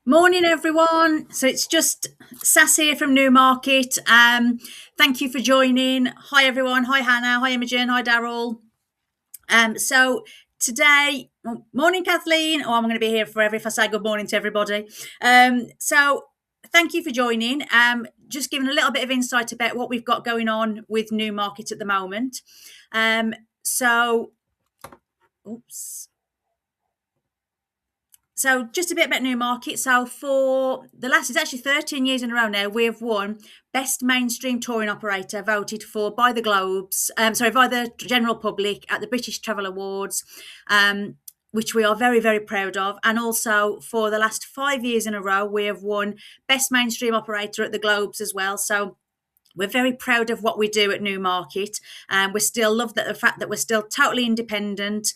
Morning, everyone. So it's just Sass here from Newmarket. Thank you for joining. Hi, everyone. Hi, Hannah. Hi, Imogen. Hi, Daryl. So today, morning, Kathleen. Oh, I'm going to be here forever if I say good morning to everybody. So thank you for joining. Just giving a little bit of insight about what we've got going on with Newmarket at the moment. So, oops. So just a bit about Newmarket. So for the last, it's actually 13 years in a row now, we have won Best Mainstream Touring Operator, voted for by the by the general public at the British Travel Awards, which we are very, very proud of. And also for the last 5 years in a row, we have won Best Mainstream Operator at the Globes as well. So we're very proud of what we do at Newmarket. We still love the fact that we're still totally independent,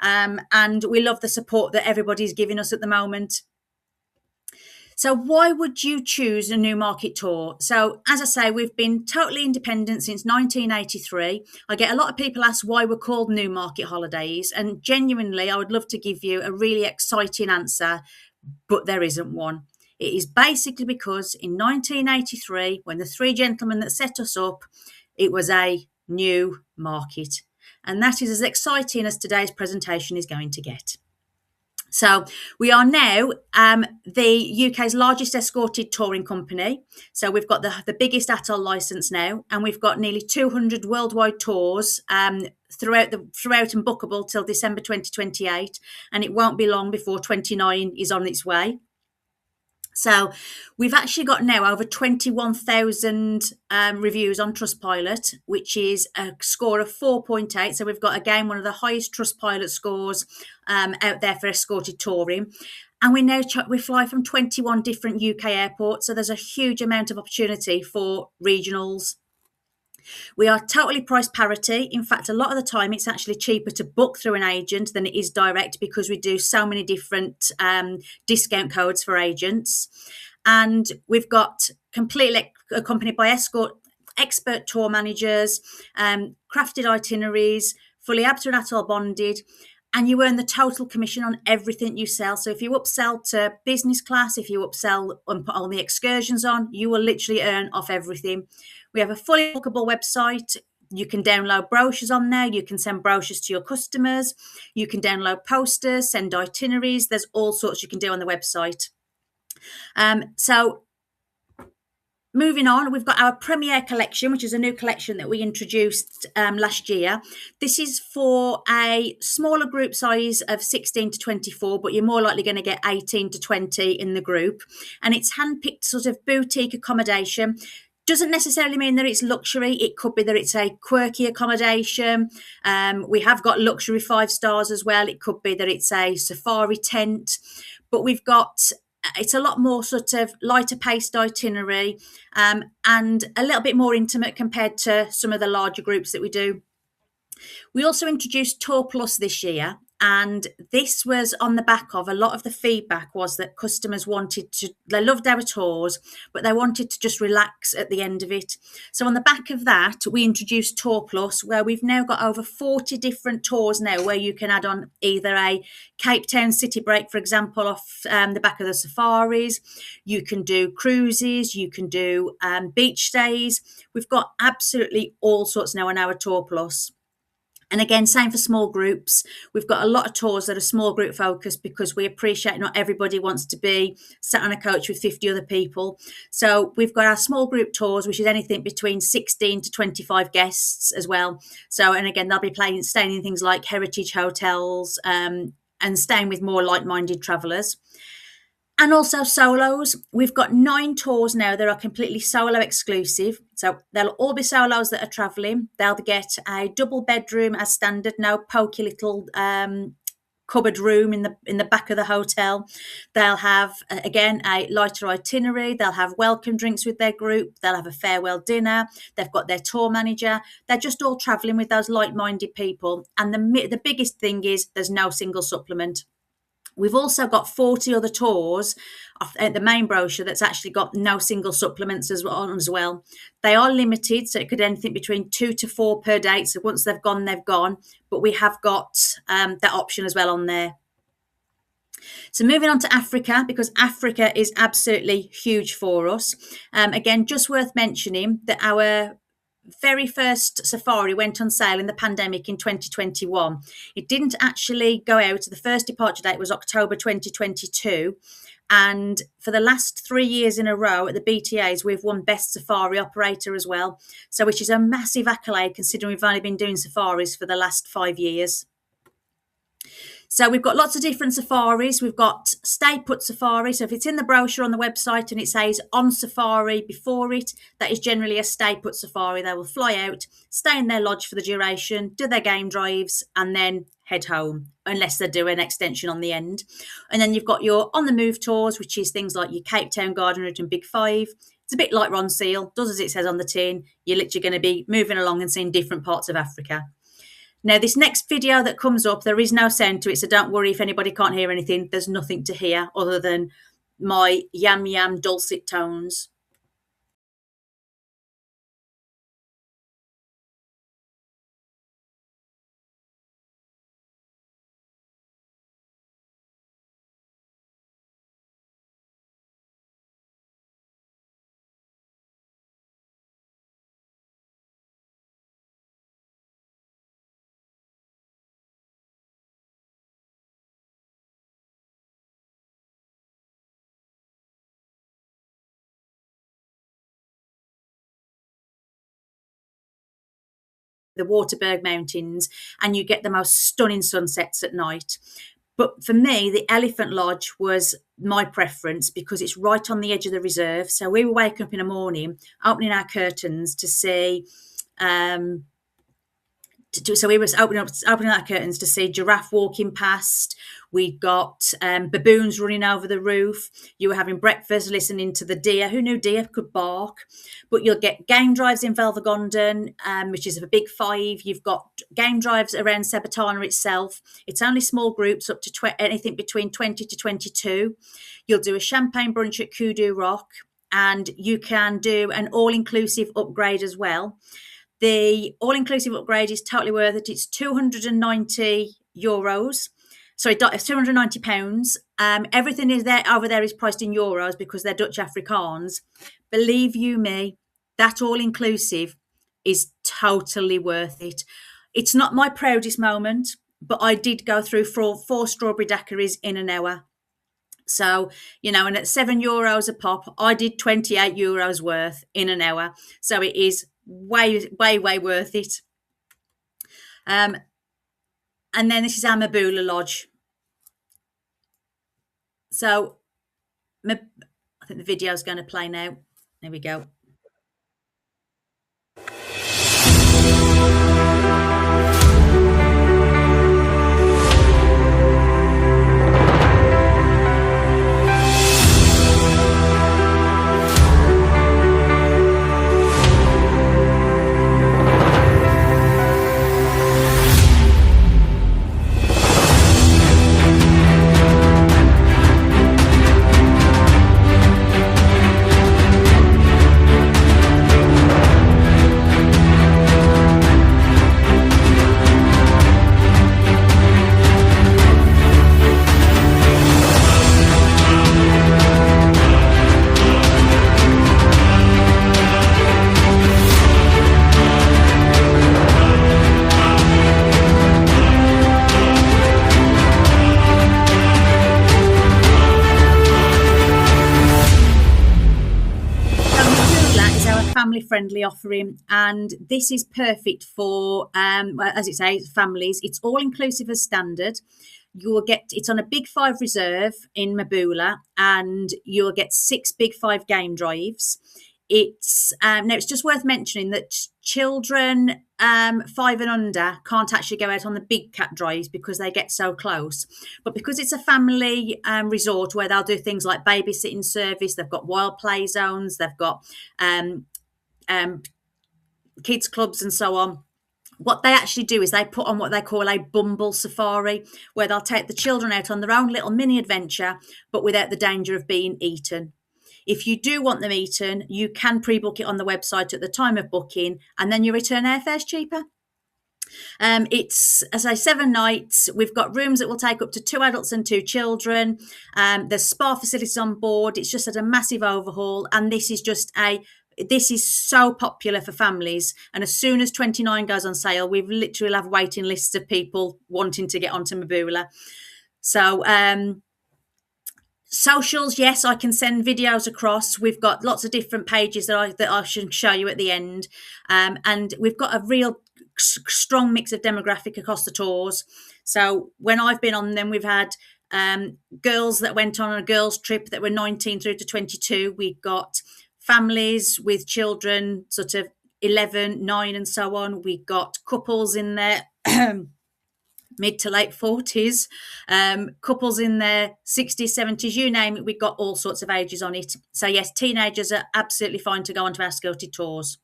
and we love the support that everybody's giving us at the moment. So why would you choose a Newmarket tour? So as I say, we've been totally independent since 1983. I get a lot of people ask why we're called Newmarket Holidays, and genuinely, I would love to give you a really exciting answer, but there isn't one. It is basically because in 1983, when the three gentlemen that set us up, it was a new market. And that is as exciting as today's presentation is going to get. So we are now the UK's largest escorted touring company. So we've got the biggest ATOL licence now, and we've got nearly 200 worldwide tours throughout and bookable till December 2028, and it won't be long before 29 is on its way. So we've actually got now over 21,000 reviews on Trustpilot, which is a score of 4.8. So we've got, again, one of the highest Trustpilot scores out there for escorted touring. And we fly from 21 different UK airports. So there's a huge amount of opportunity for regionals. We are totally price parity. In fact, a lot of the time it's actually cheaper to book through an agent than it is direct, because we do so many different discount codes for agents. And we've got completely accompanied by expert tour managers, crafted itineraries, fully ABTA and ATOL bonded, and you earn the total commission on everything you sell. So if you upsell to business class, if you upsell and put all the excursions on, you will literally earn off everything. We have a fully bookable website. You can download brochures on there. You can send brochures to your customers. You can download posters, send itineraries. There's all sorts you can do on the website. So moving on, we've got our Premier collection, which is a new collection that we introduced last year. This is for a smaller group size of 16 to 24, but you're more likely going to get 18 to 20 in the group. And it's handpicked sort of boutique accommodation. Doesn't necessarily mean that it's luxury. It could be that it's a quirky accommodation. We have got luxury 5 stars as well. It could be that it's a safari tent. But it's a lot more sort of lighter paced itinerary, and a little bit more intimate compared to some of the larger groups that we do. We also introduced Tour Plus this year, and this was on the back of a lot of the feedback was that customers they loved our tours, but they wanted to just relax at the end of it. So on the back of that, we introduced Tour Plus, where we've now got over 40 different tours now, where you can add on either a Cape Town city break, for example, off the back of the safaris. You can do cruises, you can do beach stays. We've got absolutely all sorts now on our Tour Plus. And again, same for small groups. We've got a lot of tours that are small group focused, because we appreciate not everybody wants to be sat on a coach with 50 other people. So we've got our small group tours, which is anything between 16 to 25 guests as well. So, and again, they'll be staying in things like heritage hotels, and staying with more like-minded travellers. And also solos. We've got 9 tours now that are completely solo exclusive. So they'll all be solos that are travelling. They'll get a double bedroom as standard, no pokey little cupboard room in the back of the hotel. They'll have, again, a lighter itinerary. They'll have welcome drinks with their group. They'll have a farewell dinner. They've got their tour manager. They're just all travelling with those like-minded people. And the biggest thing is there's no single supplement. We've also got 40 other tours at the main brochure that's actually got no single supplements as well. They are limited, so it could anything between 2 to 4 per date. So once they've gone, they've gone. But we have got that option as well on there. So moving on to Africa, because Africa is absolutely huge for us. Again, just worth mentioning that our very first safari went on sale in the pandemic in 2021. It didn't actually go out. The first departure date was October 2022. And for the last 3 years in a row at the BTAs, we've won Best Safari Operator as well. So, which is a massive accolade considering we've only been doing safaris for the last 5 years. So we've got lots of different safaris. We've got stay put safari. So if it's in the brochure on the website and it says on safari before it, that is generally a stay put safari. They will fly out, stay in their lodge for the duration, do their game drives, and then head home, unless they do an extension on the end. And then you've got your on the move tours, which is things like your Cape Town Garden Route and Big Five. It's a bit like Ron Seal, does as it says on the tin. You're literally going to be moving along and seeing different parts of Africa. Now, this next video that comes up, there is no sound to it, so don't worry if anybody can't hear anything. There's nothing to hear other than my yam yam dulcet tones. The Waterberg Mountains, and you get the most stunning sunsets at night. But for me, the Elephant Lodge was my preference because it's right on the edge of the reserve. So we were waking up in the morning, opening our curtains to see so we were opening our curtains to see giraffe walking past. We got baboons running over the roof. You were having breakfast, listening to the deer. Who knew deer could bark? But you'll get game drives in Velvergondon, which is a big five. You've got game drives around Sebetana itself. It's only small groups, up to anything between 20 to 22. You'll do a champagne brunch at Kudu Rock, and you can do an all-inclusive upgrade as well. The all-inclusive upgrade is totally worth it. It's €290. Sorry, £290. Everything is there over there is priced in euros because they're Dutch Afrikaans. Believe you me, that all-inclusive is totally worth it. It's not my proudest moment, but I did go through four strawberry daiquiris in an hour. So, and at €7 a pop, I did €28 worth in an hour. So it is way worth it. And then this is our Mabula Lodge. So I think the video is going to play now. There we go. Family-friendly offering, and this is perfect for, as it says, families. It's all-inclusive as standard. You will get it's on a Big Five reserve in Mabula, and you'll get 6 Big Five game drives. It's now it's just worth mentioning that children 5 and under can't actually go out on the big cat drives because they get so close. But because it's a family resort where they'll do things like babysitting service, they've got wild play zones, they've got kids clubs and so on. What they actually do is they put on what they call a bumble safari, where they'll take the children out on their own little mini adventure, but without the danger of being eaten. If you do want them eaten, you can pre-book it on the website at the time of booking, and then your return airfare's cheaper. It's, as I say, 7 nights. We've got rooms that will take up to 2 adults and 2 children. There's spa facilities on board. It's just had a massive overhaul, and this is so popular for families. And as soon as 29 goes on sale, we've literally have waiting lists of people wanting to get onto Mabula. So socials, yes, I can send videos across. We've got lots of different pages that I should show you at the end, and we've got a real strong mix of demographic across the tours. So when I've been on them, we've had girls that went on a girls trip that were 19 through to 22. We've got families with children, sort of 11, 9, and so on. We've got couples in there. Mid to late 40s, couples in their 60s, 70s, you name it, we've got all sorts of ages on it. So yes, teenagers are absolutely fine to go onto our skirted tours.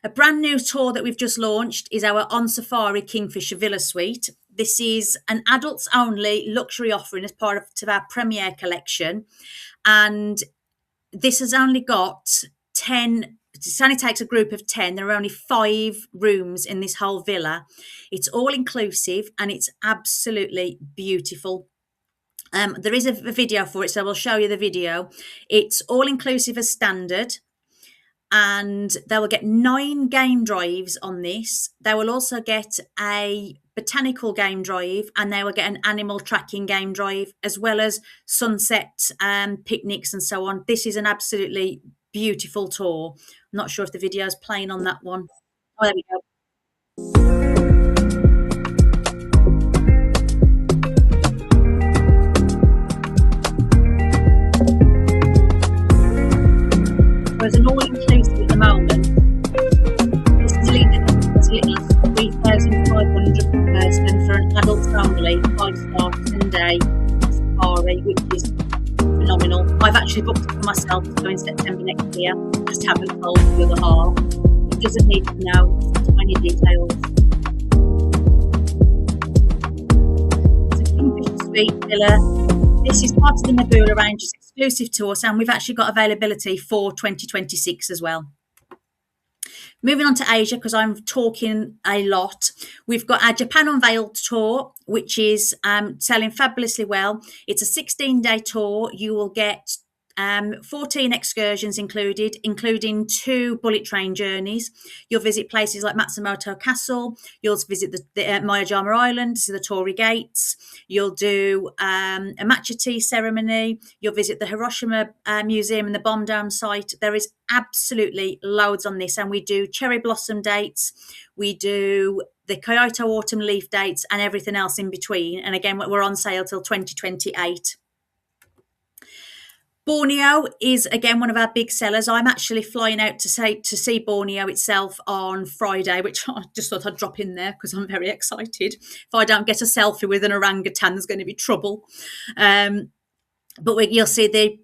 A brand new tour that we've just launched is our On Safari Kingfisher Villa Suite. This is an adults only luxury offering as part of our Premier collection, and this has only got 10. It only takes a group of 10. There are only 5 rooms in this whole villa. It's all inclusive and it's absolutely beautiful. There is a video for it, so we'll show you the video. It's all inclusive as standard, and they will get 9 game drives on this. They will also get a botanical game drive, and they will get an animal tracking game drive, as well as sunset picnics and so on. This is an absolutely beautiful tour. I'm not sure if the video is playing on that one. Oh, there we go. There's an all-inclusive at the moment. This is as little as 3,500 per person for an adult family, 5-star 10-day safari, which is phenomenal. I've actually booked it for myself to go in September next year. Just haven't told the other half. It doesn't need to know tiny details. It's a Kingfisher Suite villa. This is part of the Mabula Ranges exclusive to us, and we've actually got availability for 2026 as well. Moving on to Asia, because I'm talking a lot. We've got our Japan Unveiled tour, which is selling fabulously well. It's a 16-day tour. You will get 14 excursions included, including 2 bullet train journeys. You'll visit places like Matsumoto Castle. You'll visit the Miyajima Island to see the Torii Gates. You'll do a matcha tea ceremony. You'll visit the Hiroshima Museum and the bomb dome site. There is absolutely loads on this, and we do cherry blossom dates. We do the Kyoto autumn leaf dates and everything else in between. And again, we're on sale till 2028. Borneo is, again, one of our big sellers. I'm actually flying out to see Borneo itself on Friday, which I just thought I'd drop in there because I'm very excited. If I don't get a selfie with an orangutan, there's going to be trouble. But you'll see the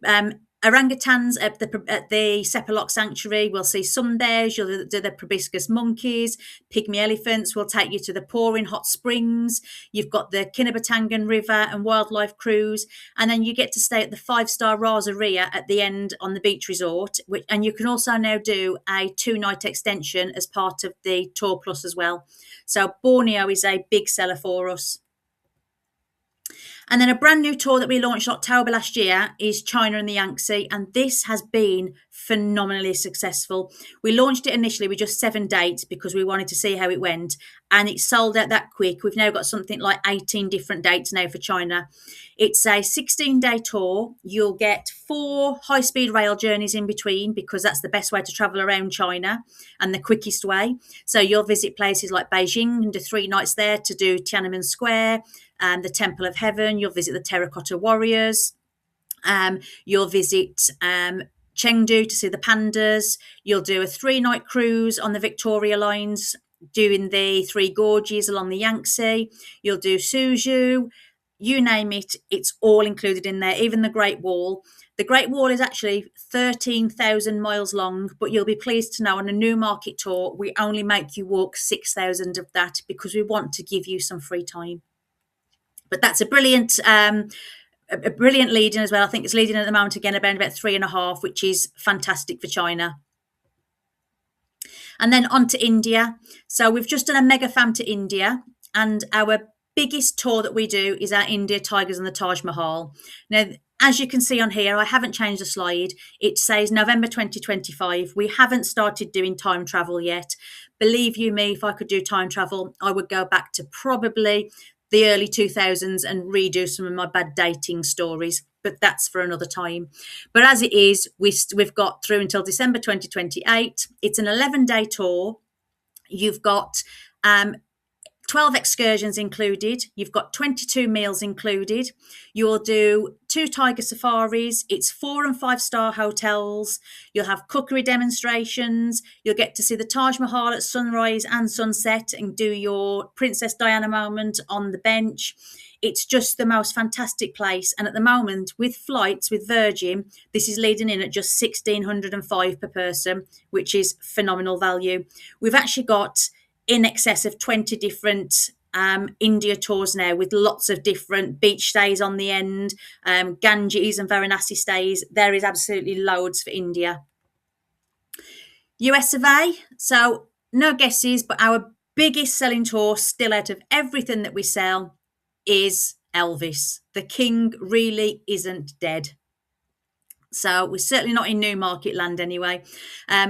orangutans at the Sepalok Sanctuary. We'll see sunbears. You'll do the proboscis monkeys. Pygmy elephants will take you to the pouring hot springs. You've got the Kinabatangan River and wildlife cruise, and then you get to stay at the 5-star Razaria at the end on the beach resort. And you can also now do a 2-night extension as part of the Tour Plus as well. So Borneo is a big seller for us. And then a brand new tour that we launched October last year is China and the Yangtze, and this has been phenomenally successful. We launched it initially with just 7 dates because we wanted to see how it went, and it sold out that quick. We've now got something like 18 different dates now for China. It's a 16-day tour. You'll get 4 high-speed rail journeys in between because that's the best way to travel around China and the quickest way. So you'll visit places like Beijing and do 3 nights there to do Tiananmen Square, the Temple of Heaven. You'll visit the Terracotta Warriors. You'll visit Chengdu to see the pandas. You'll do a 3-night cruise on the Victoria Lines, doing the 3 gorges along the Yangtze. You'll do Suzhou. You name it, it's all included in there, even the Great Wall. The Great Wall is actually 13,000 miles long, but you'll be pleased to know on a Newmarket tour, we only make you walk 6,000 of that because we want to give you some free time. But that's a brilliant lead-in as well. I think it's leading at the moment again about 3.5, which is fantastic for China. And then on to India. So we've just done a mega fam to India, and our biggest tour that we do is our India Tigers and the Taj Mahal. Now, as you can see on here, I haven't changed the slide. It says November 2025. We haven't started doing time travel yet. Believe you me, if I could do time travel, I would go back to probably the early 2000s and redo some of my bad dating stories, but that's for another time. But as it is, we've got through until December 2028. It's an 11-day tour. You've got 12 excursions included. You've got 22 meals included. You'll do 2 tiger safaris. It's 4 and 5-star hotels. You'll have cookery demonstrations. You'll get to see the Taj Mahal at sunrise and sunset and do your Princess Diana moment on the bench. It's just the most fantastic place. And at the moment, with flights with Virgin, this is leading in at just 1,605 per person, which is phenomenal value. We've actually got in excess of 20 different India tours now, with lots of different beach stays on the end, Ganges and Varanasi stays. There is absolutely loads for India. US of A. So no guesses, but our biggest selling tour still out of everything that we sell is Elvis. The king really isn't dead. So we're certainly not in Newmarket land anyway.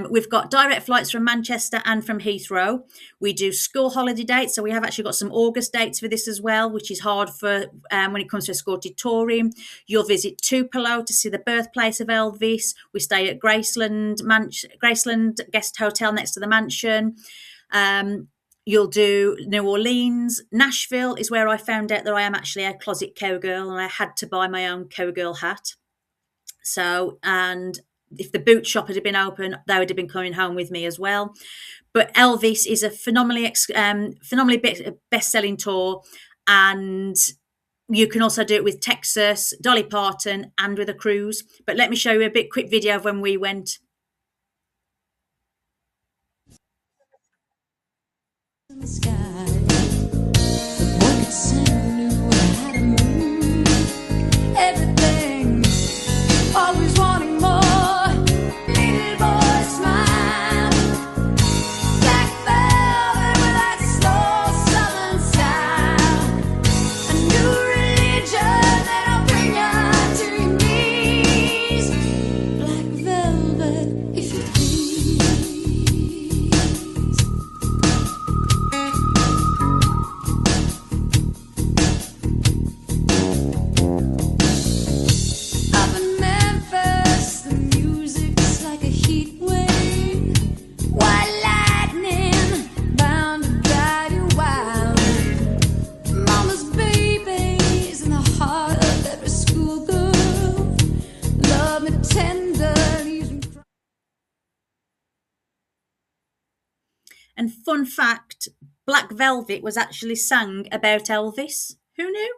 We've got direct flights from Manchester and from Heathrow. We do school holiday dates. So we have actually got some August dates for this as well, which is hard for when it comes to escorted touring. You'll visit Tupelo to see the birthplace of Elvis. We stay at Graceland Guest Hotel next to the mansion. You'll do New Orleans. Nashville is where I found out that I am actually a closet cowgirl, and I had to buy my own cowgirl hat. So, and if the boot shop had been open, they would have been coming home with me as well. But Elvis is a phenomenally best-selling tour, and you can also do it with Texas, Dolly Parton, and with a cruise. But let me show you a quick video of when we went. In the sky, the boy could sing, knew how to move. Everything, always wanting more. Little boy smile, black velvet with that slow southern style. A new religion that'll bring you to your knees. Black velvet, if you please. Up in Memphis, the music's like a heat wave. White lightning, bound to drive you wild. Mama's baby's in the heart of every schoolgirl. Love me tender, leaves me crying. And fun fact, Black Velvet was actually sang about Elvis. Who knew?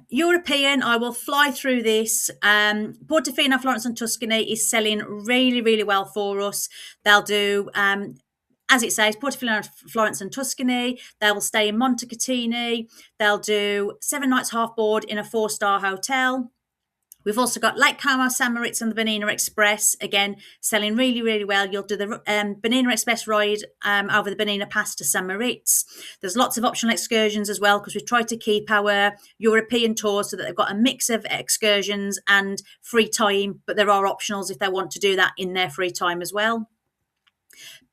European, I will fly through this. Portofino, Florence and Tuscany is selling really, really well for us. They'll do, as it says, Portofino, Florence and Tuscany. They will stay in Montecatini. They'll do 7 nights half board in a 4-star hotel. We've also got Lake Como, San Moritz and the Bernina Express, again, selling really, really well. You'll do the Bernina Express ride over the Bernina Pass to San Moritz. There's lots of optional excursions as well, because we've tried to keep our European tours so that they've got a mix of excursions and free time, but there are optionals if they want to do that in their free time as well.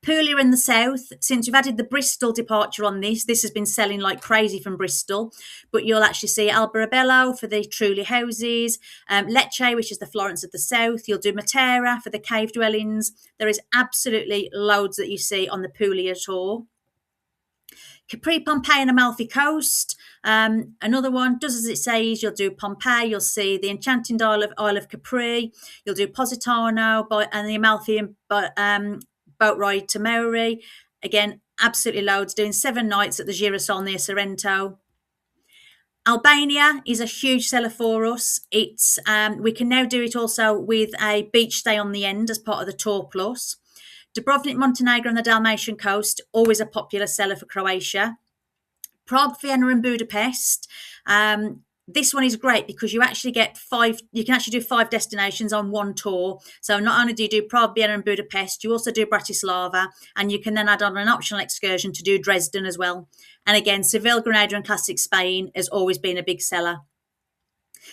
Puglia in the south, since we've added the Bristol departure on this has been selling like crazy from Bristol, but you'll actually see Albarabello for the Truly houses, Lecce, which is the Florence of the south. You'll do Matera for the cave dwellings. There is absolutely loads that you see on the Puglia tour. Capri, Pompeii and Amalfi Coast. Another one does as it says. You'll do Pompeii. You'll see the enchanting Isle of Capri. You'll do Positano and the Amalfi boat ride to Mauri. Again, absolutely loads. Doing 7 nights at the Girasol near Sorrento. Albania is a huge seller for us. It's we can now do it also with a beach stay on the end as part of the Tour Plus. Dubrovnik, Montenegro and the Dalmatian coast, always a popular seller for Croatia. Prague, Vienna and Budapest. this one is great because you actually get you can actually do 5 destinations on one tour. So not only do you do Prague, Vienna, and Budapest, you also do Bratislava, and you can then add on an optional excursion to do Dresden as well. And again, Seville, Granada, and Classic Spain has always been a big seller.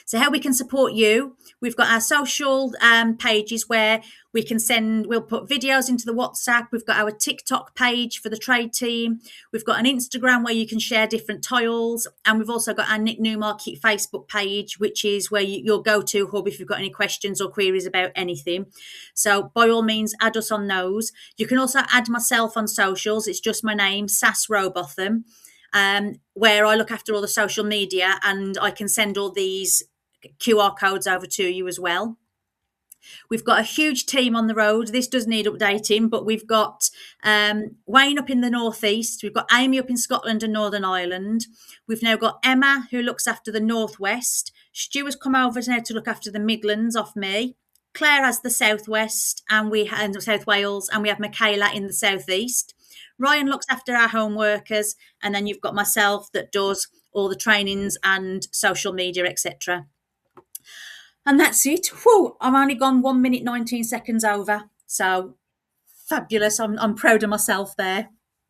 So how we can support you, we've got our social pages where we'll put videos into the WhatsApp. We've got our TikTok page for the trade team. We've got an Instagram where you can share different tiles. And we've also got our Nick Newmarket Facebook page, which is where you'll go to hub if you've got any questions or queries about anything. So by all means, add us on those. You can also add myself on socials. It's just my name, Sass Robotham. Where I look after all the social media, and I can send all these QR codes over to you as well. We've got a huge team on the road. This does need updating, but we've got Wayne up in the northeast. We've got Amy up in Scotland and Northern Ireland. We've now got Emma, who looks after the northwest. Stu has come over now to look after the Midlands off me. Claire has the southwest, and South Wales, and we have Michaela in the southeast. Ryan looks after our home workers, and then you've got myself that does all the trainings and social media, etc. And that's it. Whew, I've only gone 1 minute 19 seconds over. So fabulous. I'm proud of myself there.